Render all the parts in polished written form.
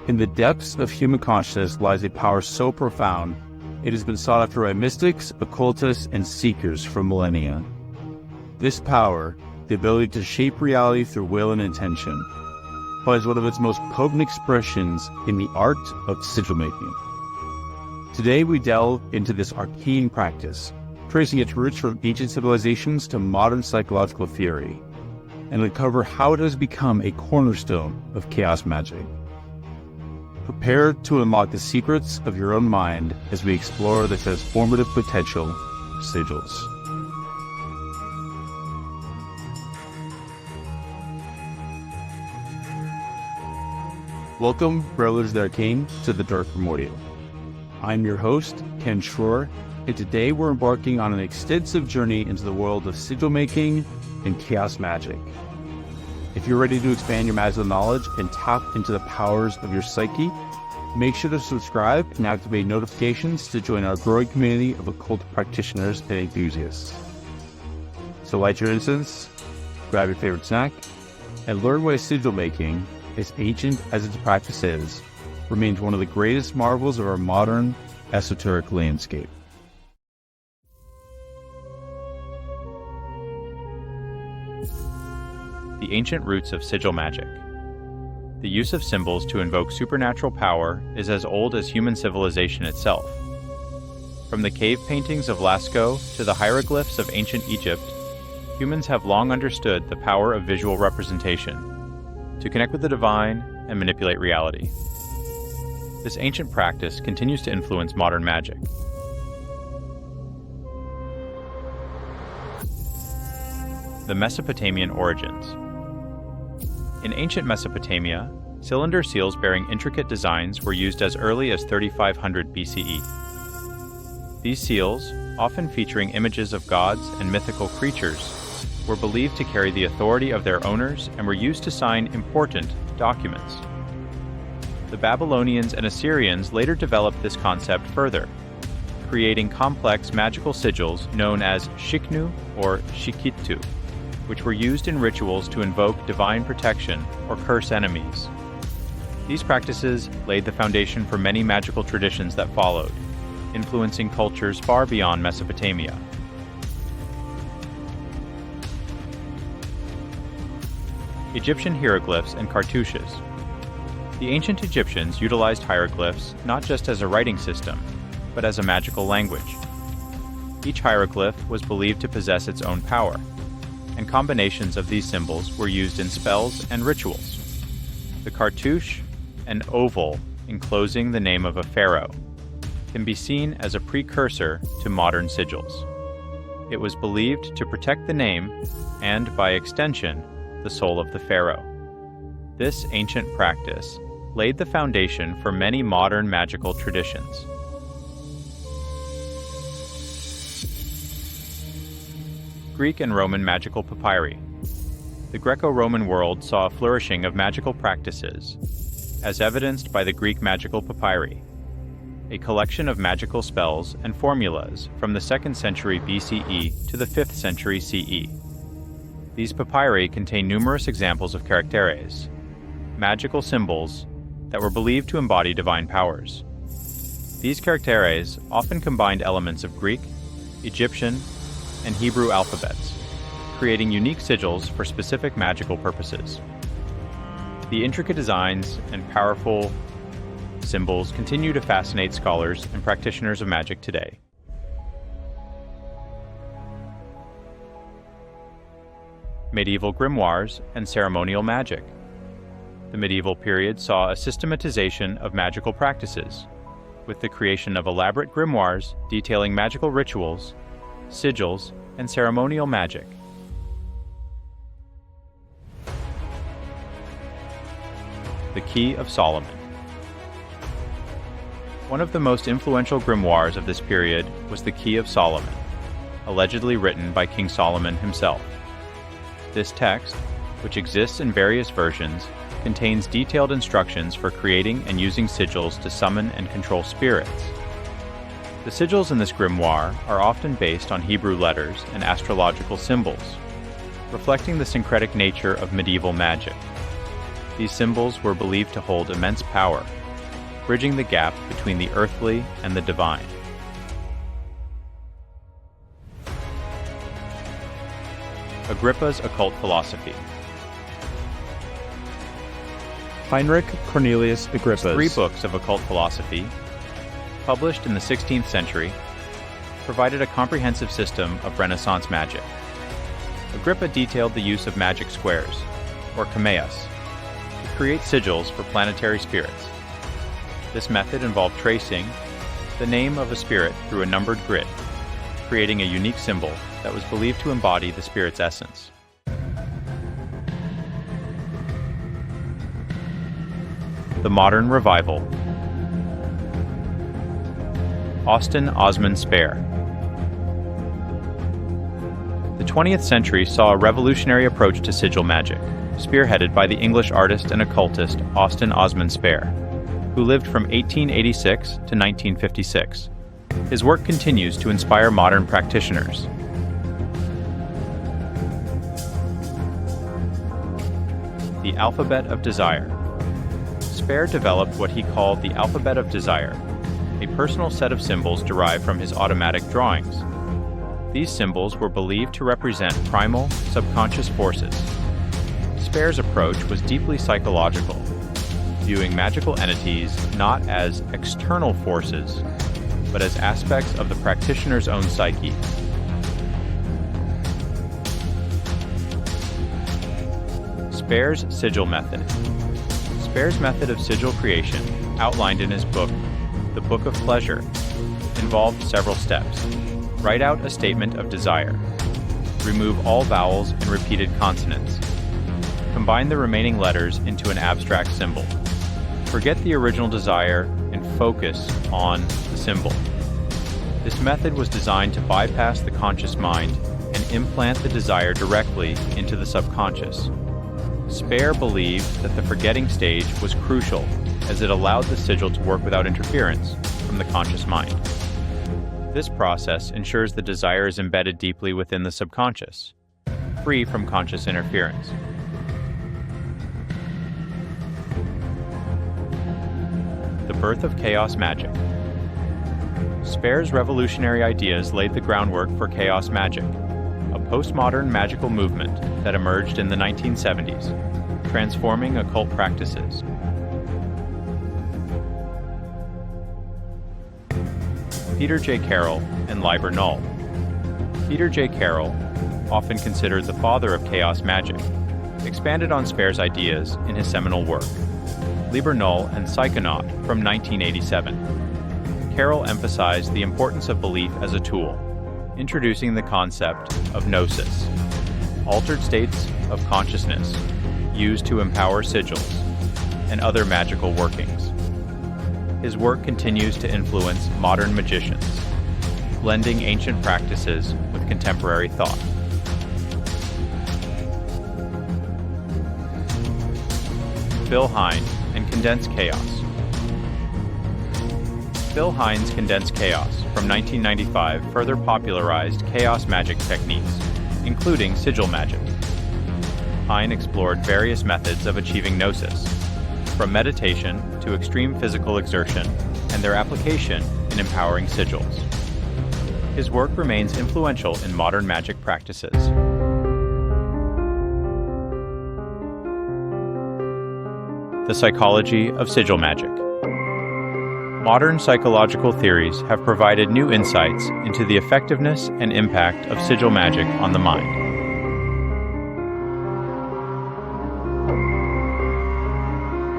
In the depths of human consciousness lies a power so profound, it has been sought after by mystics, occultists, and seekers for millennia. This power, the ability to shape reality through will and intention, finds one of its most potent expressions in the art of sigil making. Today we delve into this arcane practice, tracing its roots from ancient civilizations to modern psychological theory, and uncover how it has become a cornerstone of chaos magic. Prepare to unlock the secrets of your own mind as we explore the transformative potential of sigils. Welcome, Brothers of the Arcane, to the Dark Primordial. I'm your host, Ken Schroer, and today we're embarking on an extensive journey into the world of sigil making and chaos magic. If you're ready to expand your magical knowledge and tap into the powers of your psyche, make sure to subscribe and activate notifications to join our growing community of occult practitioners and enthusiasts. So light your incense, grab your favorite snack, and learn why sigil making, as ancient as its practice is, remains one of the greatest marvels of our modern esoteric landscape. The ancient roots of sigil magic. The use of symbols to invoke supernatural power is as old as human civilization itself. From the cave paintings of Lascaux to the hieroglyphs of ancient Egypt, humans have long understood the power of visual representation to connect with the divine and manipulate reality. This ancient practice continues to influence modern magic. The Mesopotamian origins. In ancient Mesopotamia, cylinder seals bearing intricate designs were used as early as 3500 BCE. These seals, often featuring images of gods and mythical creatures, were believed to carry the authority of their owners and were used to sign important documents. The Babylonians and Assyrians later developed this concept further, creating complex magical sigils known as shiknu or shikitu, which were used in rituals to invoke divine protection or curse enemies. These practices laid the foundation for many magical traditions that followed, influencing cultures far beyond Mesopotamia. Egyptian hieroglyphs and cartouches. The ancient Egyptians utilized hieroglyphs not just as a writing system, but as a magical language. Each hieroglyph was believed to possess its own power, and combinations of these symbols were used in spells and rituals. The cartouche, an oval enclosing the name of a pharaoh, can be seen as a precursor to modern sigils. It was believed to protect the name and, by extension, the soul of the pharaoh. This ancient practice laid the foundation for many modern magical traditions. Greek and Roman magical papyri. The Greco-Roman world saw a flourishing of magical practices, as evidenced by the Greek magical papyri, a collection of magical spells and formulas from the 2nd century BCE to the 5th century CE. These papyri contain numerous examples of characteres, magical symbols that were believed to embody divine powers. These characteres often combined elements of Greek, Egyptian, and Hebrew alphabets, creating unique sigils for specific magical purposes. The intricate designs and powerful symbols continue to fascinate scholars and practitioners of magic today. Medieval grimoires and ceremonial magic. The medieval period saw a systematization of magical practices, with the creation of elaborate grimoires detailing magical rituals, sigils, and ceremonial magic. The Key of Solomon. One of the most influential grimoires of this period was the Key of Solomon, allegedly written by King Solomon himself. This text, which exists in various versions, contains detailed instructions for creating and using sigils to summon and control spirits. The sigils in this grimoire are often based on Hebrew letters and astrological symbols, reflecting the syncretic nature of medieval magic. These symbols were believed to hold immense power, bridging the gap between the earthly and the divine. Agrippa's occult philosophy. Heinrich Cornelius Agrippa's 3 books of occult philosophy, published in the 16th century, provided a comprehensive system of Renaissance magic. Agrippa detailed the use of magic squares, or chaos, to create sigils for planetary spirits. This method involved tracing the name of a spirit through a numbered grid, creating a unique symbol that was believed to embody the spirit's essence. The Modern Revival. Austin Osman Spare. The 20th century saw a revolutionary approach to sigil magic, spearheaded by the English artist and occultist Austin Osman Spare, who lived from 1886 to 1956. His work continues to inspire modern practitioners. The Alphabet of Desire. Spare developed what he called the Alphabet of Desire, a personal set of symbols derived from his automatic drawings. These symbols were believed to represent primal, subconscious forces. Spare's approach was deeply psychological, viewing magical entities not as external forces, but as aspects of the practitioner's own psyche. Spare's sigil method. Spare's method of sigil creation, outlined in his book, The Book of Pleasure, involved several steps. Write out a statement of desire. Remove all vowels and repeated consonants. Combine the remaining letters into an abstract symbol. Forget the original desire and focus on the symbol. This method was designed to bypass the conscious mind and implant the desire directly into the subconscious. Spare believed that the forgetting stage was crucial, as it allowed the sigil to work without interference from the conscious mind. This process ensures the desire is embedded deeply within the subconscious, free from conscious interference. The birth of Chaos Magic. Spare's revolutionary ideas laid the groundwork for Chaos Magic, a postmodern magical movement that emerged in the 1970s, transforming occult practices. Peter J. Carroll and Liber Null. Peter J. Carroll, often considered the father of Chaos Magic, expanded on Spare's ideas in his seminal work, Liber Null and Psychonaut from 1987. Carroll emphasized the importance of belief as a tool, introducing the concept of gnosis, altered states of consciousness used to empower sigils and other magical workings. His work continues to influence modern magicians, blending ancient practices with contemporary thought. Phil Hine and Condensed Chaos. Phil Hine's Condensed Chaos from 1995 further popularized chaos magic techniques, including sigil magic. Hine explored various methods of achieving gnosis, from meditation to extreme physical exertion, and their application in empowering sigils. His work remains influential in modern magic practices. The psychology of sigil magic. Modern psychological theories have provided new insights into the effectiveness and impact of sigil magic on the mind.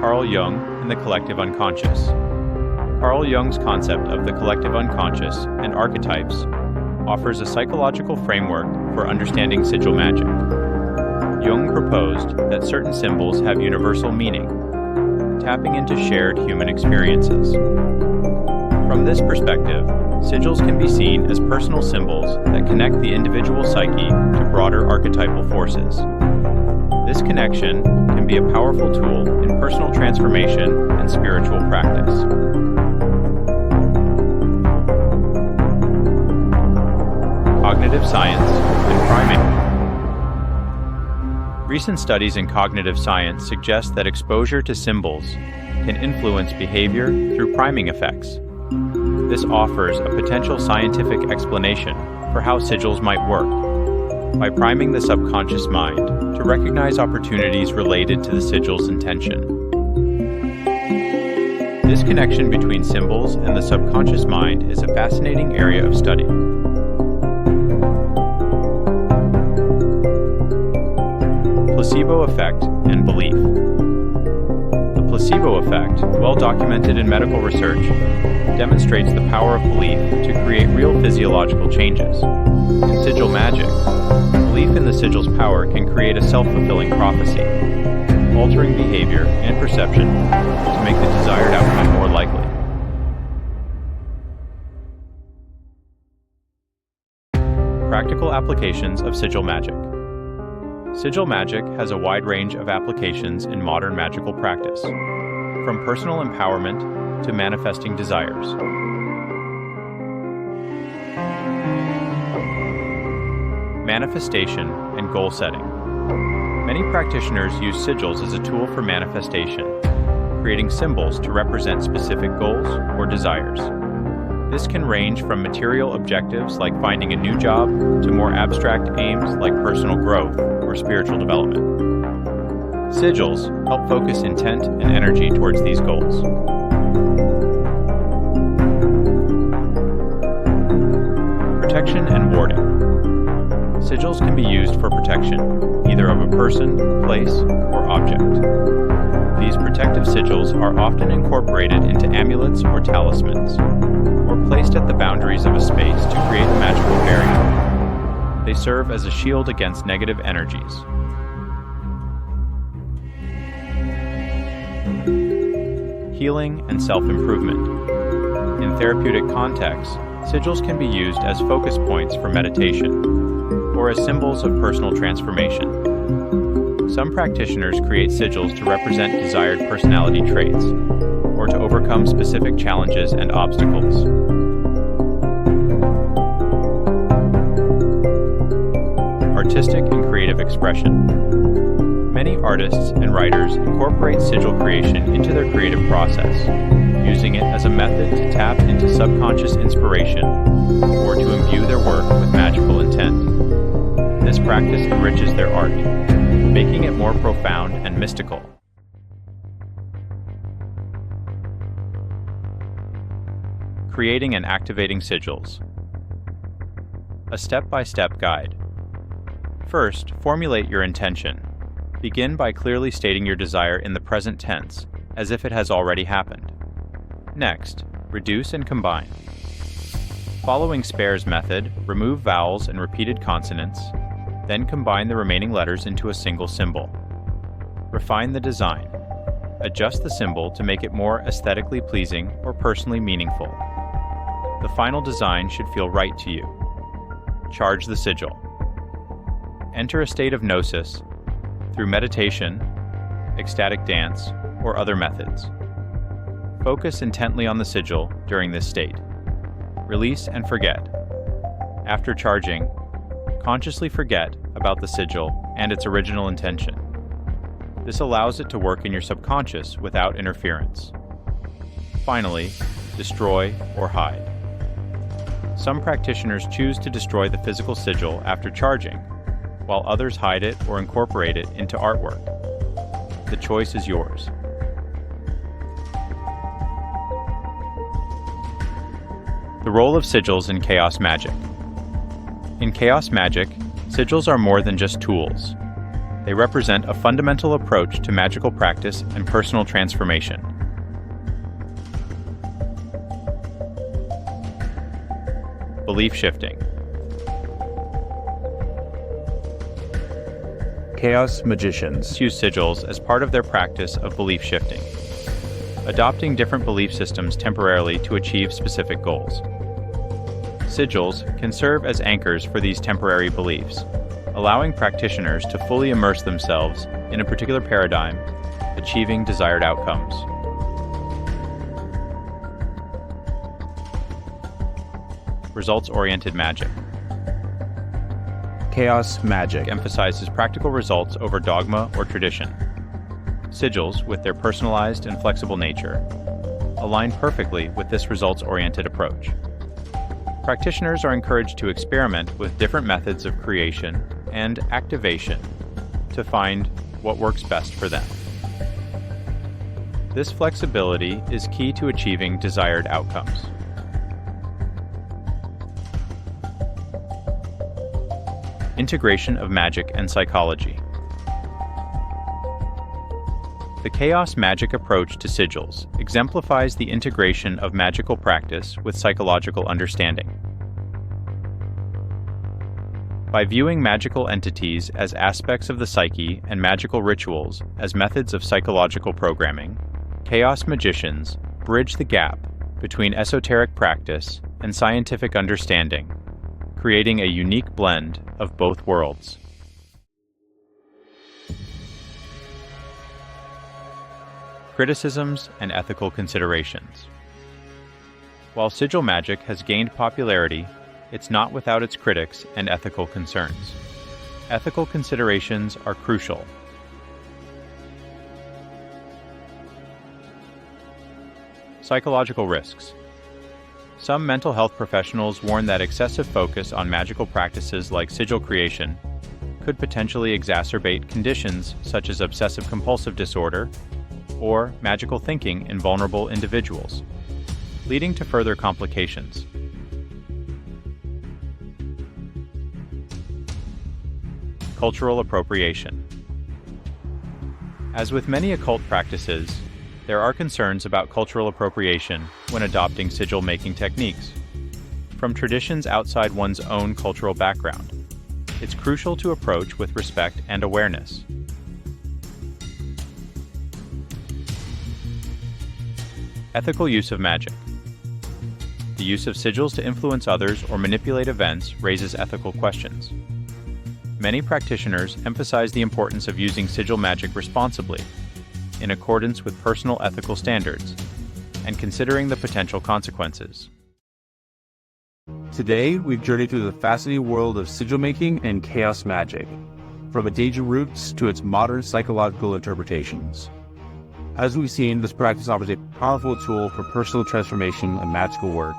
Carl Jung and the collective unconscious. Carl Jung's concept of the collective unconscious and archetypes offers a psychological framework for understanding sigil magic. Jung proposed that certain symbols have universal meaning, tapping into shared human experiences. From this perspective, sigils can be seen as personal symbols that connect the individual psyche to broader archetypal forces. This connection can be a powerful tool in personal transformation and spiritual practice. Cognitive science and priming. Recent studies in cognitive science suggest that exposure to symbols can influence behavior through priming effects. This offers a potential scientific explanation for how sigils might work, by priming the subconscious mind to recognize opportunities related to the sigil's intention. This connection between symbols and the subconscious mind is a fascinating area of study. Placebo effect and belief. The placebo effect, well documented in medical research, demonstrates the power of belief to create real physiological changes. In Sigil Magic, belief in the sigil's power can create a self-fulfilling prophecy, altering behavior and perception to make the desired outcome more likely. Practical applications of Sigil Magic. Sigil Magic has a wide range of applications in modern magical practice, from personal empowerment to manifesting desires. Manifestation and goal setting. Many practitioners use sigils as a tool for manifestation, creating symbols to represent specific goals or desires. This can range from material objectives like finding a new job to more abstract aims like personal growth or spiritual development. Sigils help focus intent and energy towards these goals. Protection and warding. Sigils can be used for protection, either of a person, place, or object. These protective sigils are often incorporated into amulets or talismans, or placed at the boundaries of a space to create a magical barrier. They serve as a shield against negative energies. Healing and self-improvement. In therapeutic contexts, sigils can be used as focus points for meditation, or as symbols of personal transformation. Some practitioners create sigils to represent desired personality traits, or to overcome specific challenges and obstacles. Artistic and creative expression. Many artists and writers incorporate sigil creation into their creative process, using it as a method to tap into subconscious inspiration or to imbue their work with magical intent. This practice enriches their art, making it more profound and mystical. Creating and activating sigils. A step-by-step guide. First, formulate your intention. Begin by clearly stating your desire in the present tense, as if it has already happened. Next, reduce and combine. Following Spare's method, remove vowels and repeated consonants, then combine the remaining letters into a single symbol. Refine the design. Adjust the symbol to make it more aesthetically pleasing or personally meaningful. The final design should feel right to you. Charge the sigil. Enter a state of gnosis through meditation, ecstatic dance, or other methods. Focus intently on the sigil during this state. Release and forget. After charging, consciously forget about the sigil and its original intention. This allows it to work in your subconscious without interference. Finally, destroy or hide. Some practitioners choose to destroy the physical sigil after charging, while others hide it or incorporate it into artwork. The choice is yours. The role of sigils in Chaos Magic. In Chaos Magic, sigils are more than just tools. They represent a fundamental approach to magical practice and personal transformation. Belief shifting. Chaos magicians Use sigils as part of their practice of belief shifting, adopting different belief systems temporarily to achieve specific goals. Sigils can serve as anchors for these temporary beliefs, allowing practitioners to fully immerse themselves in a particular paradigm, achieving desired outcomes. Results-oriented magic. Chaos Magic Emphasizes practical results over dogma or tradition. sigils, with their personalized and flexible nature, align perfectly with this results-oriented approach. Practitioners are encouraged to experiment with different methods of creation and activation to find what works best for them. This flexibility is key to achieving desired outcomes. Integration of magic and psychology. The Chaos Magick approach to sigils exemplifies the integration of magical practice with psychological understanding. By viewing magical entities as aspects of the psyche and magical rituals as methods of psychological programming, Chaos magicians bridge the gap between esoteric practice and scientific understanding, creating a unique blend of both worlds. Criticisms and ethical considerations. While sigil magic has gained popularity, it's not without its critics and ethical concerns. Ethical considerations are crucial. Psychological risks. Some mental health professionals warn that excessive focus on magical practices like sigil creation could potentially exacerbate conditions such as obsessive-compulsive disorder or magical thinking in vulnerable individuals, leading to further complications. Cultural appropriation. As with many occult practices, there are concerns about cultural appropriation when adopting sigil-making techniques. From traditions outside one's own cultural background, it's crucial to approach with respect and awareness. Ethical use of magic. The use of sigils to influence others or manipulate events raises ethical questions. Many practitioners emphasize the importance of using sigil magic responsibly, in accordance with personal ethical standards, and considering the potential consequences. Today, we've journeyed through the fascinating world of sigil making and chaos magic, from its ancient roots to its modern psychological interpretations. As we've seen, this practice offers a powerful tool for personal transformation and magical work,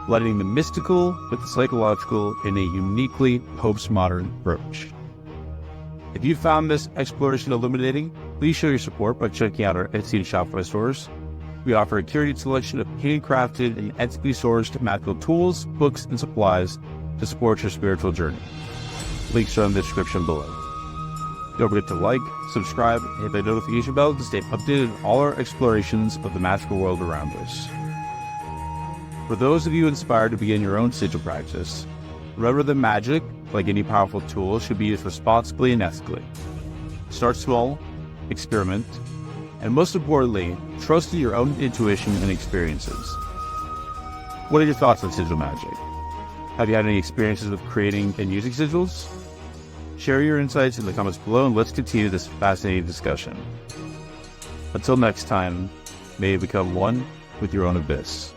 blending the mystical with the psychological in a uniquely postmodern approach. If you found this exploration illuminating, please show your support by checking out our Etsy and Shopify stores. We offer a curated selection of handcrafted and ethically sourced magical tools, books, and supplies to support your spiritual journey. Links are in the description below. Don't forget to like, subscribe, and hit the notification bell to stay updated on all our explorations of the magical world around us. For those of you inspired to begin your own sigil practice, remember that magic, like any powerful tool, should be used responsibly and ethically. Start small, experiment, and most importantly, trust in your own intuition and experiences. What are your thoughts on sigil magic? Have you had any experiences with creating and using sigils? Share your insights in the comments below and let's continue this fascinating discussion. Until next time, may you become one with your own abyss.